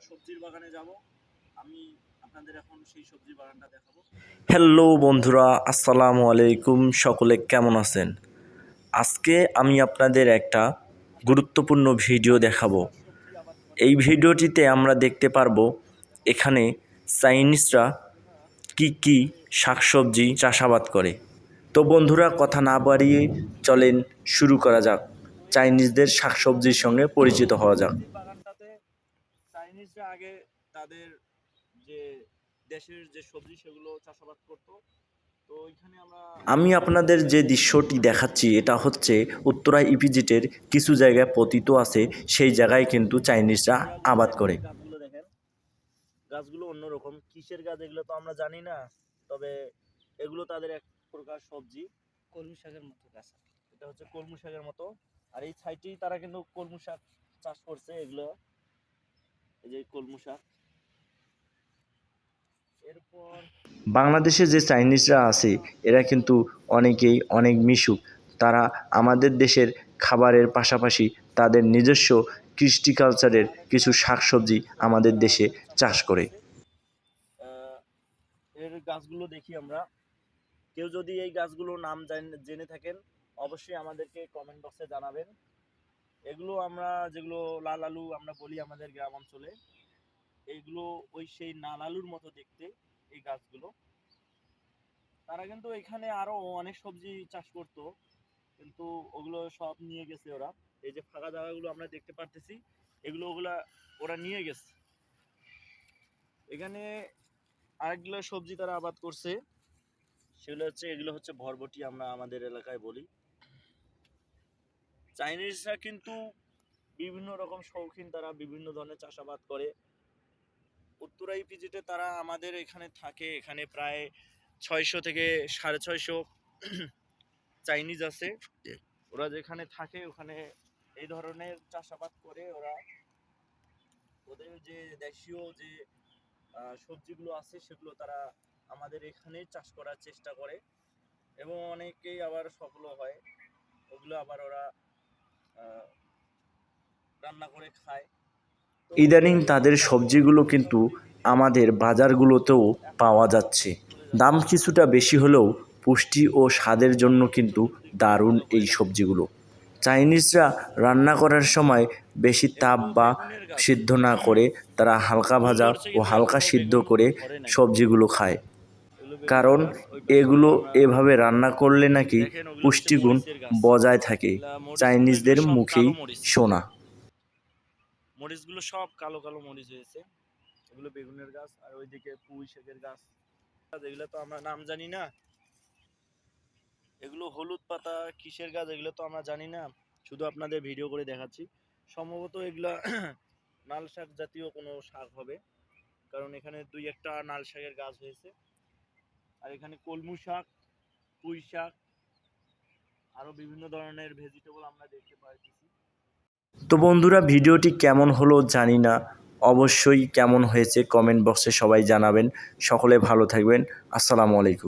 সবজির বাগানে যাব। আমি আপনাদের এখন সেই সবজি বাগানটা দেখাবো। হ্যালো বন্ধুরা, আসসালামু আলাইকুম। সকলে কেমন আছেন? আজকে আমি আপনাদের একটা গুরুত্বপূর্ণ ভিডিও দেখাবো। এই ভিডিওটিতে আমরা দেখতে পারবো এখানে চাইনিজরা কি শাকসবজি চাষাবাদ করে। তো বন্ধুরা, কথা না বাড়িয়ে চলেন শুরু করা যাক। চাইনিজদের শাকসবজির সঙ্গে পরিচিত হওয়া যাক। এই বাগানটাতে চাইনিজরা আগে তাদের যে দেশের যে সবজি সেগুলো চাষাবাদ করতো। তো ওইখানে আমি আপনাদের যে দৃশ্যটি দেখাচ্ছি এটা হচ্ছে উত্তরা ইপিজেডের কিছু জায়গায় পতিত আছে, সেই জায়গায় কিন্তু চাইনিজরা আবাদ করে। গাছগুলো দেখেন, গাছগুলো অন্যরকম কিসের গাছ এগুলো তো আমরা জানি না, তবে এগুলো তাদের এক প্রকার সবজি, কলমি শাকের মতো গাছ। এটা হচ্ছে কলমি শাকের মতো। আর এই সাইডেই তারা কিন্তু কলমি শাক চাষ করছে। এগুলো এই যে কলমি শাক। এরপর বাংলাদেশে যে চাইনিজরা আছে এরা কিন্তু অনেকেই অনেক মিশুক। তারা আমাদের দেশের খাবারের পাশাপাশি তাদের নিজস্ব কৃষ্টি কালচারের কিছু শাকসবজি আমাদের দেশে চাষ করে। এর গাছগুলো দেখি আমরা। কেউ যদি এই গাছগুলো নাম জেনে থাকেন অবশ্যই আমাদেরকে কমেন্ট বক্সে জানাবেন। এগুলো আমরা যেগুলো লাল আলু আমরা বলি আমাদের গ্রাম অঞ্চলে, এইগুলো ওই সেই লাল আলুর মতো দেখতে এই গাছগুলো। তারা কিন্তু এখানে আরো অনেক সবজি চাষ করতো, কিন্তু ওগুলো সব নিয়ে গেছে ওরা। এই যে ফাঁকা জায়গাগুলো আমরা দেখতে পারতেছি, ওগুলা ওরা নিয়ে গেছে। এখানে আরেকগুলো সবজি তারা আবাদ করছে, এগুলো হচ্ছে বরবটি, আমরা আমাদের এলাকায় বলি। চাইনিজরা কিন্তু বিভিন্ন রকম শৌখিন, তারা বিভিন্ন ধরনের চাষাবাদ করে। উত্তরা ইপিজেডে তারা আমাদের এখানে থাকে, এখানে প্রায় 600 থেকে 650 চাইনিজ আছে। ওরা যেখানে থাকে ওখানে এই ধরনের চাষাবাদ করে। ওরা ওদের যে দেশীয় যে সবজিগুলো আছে সেগুলো তারা আমাদের এখানে চাষ করার চেষ্টা করে, এবং অনেকেই আবার সফল হয়। ওগুলো আবার ওরা রান্না করে খায়। ইদানিং তাদের সবজিগুলো কিন্তু আমাদের বাজারগুলোতেও পাওয়া যাচ্ছে। দাম কিছুটা বেশি হলেও পুষ্টি ও স্বাদের জন্য কিন্তু দারুণ এই সবজিগুলো। চাইনিজরা রান্না করার সময় বেশি তাপ বা সিদ্ধ না করে তারা হালকা ভাজা ও হালকা সিদ্ধ করে সবজিগুলো খায়, কারণ এগুলো এভাবে রান্না করলে নাকি পুষ্টিগুণ বজায় থাকে। চাইনিজদের মুখেই শোনা। মরিচগুলো সব কালো কালো মরিচ হয়েছে। এগুলো বেগুনের গাছ, আর ওইদিকে পুঁই শাকের গাছ। এগুলো তো আমরা নাম জানি না। এগুলো হলুদ পাতা কিসের গাছ এগুলো তো আমরা জানি না, শুধু আপনাদের ভিডিও করে দেখাচ্ছি। সম্ভবত এগুলা নাল শাক জাতীয় কোনো শাক হবে, কারণ এখানে দুই একটা নাল শাকের গাছ হয়েছে। আর এখানে কলমু শাক, পুঁই শাক, আরো বিভিন্ন ধরনের ভেজিটেবল আমরা দেখতে পাচ্ছি। তো বন্ধুরা, ভিডিওটি কেমন হলো জানি না, অবশ্যই কেমন হয়েছে কমেন্ট বক্সে সবাই জানাবেন। সকলে ভালো থাকবেন। আসসালামু আলাইকুম।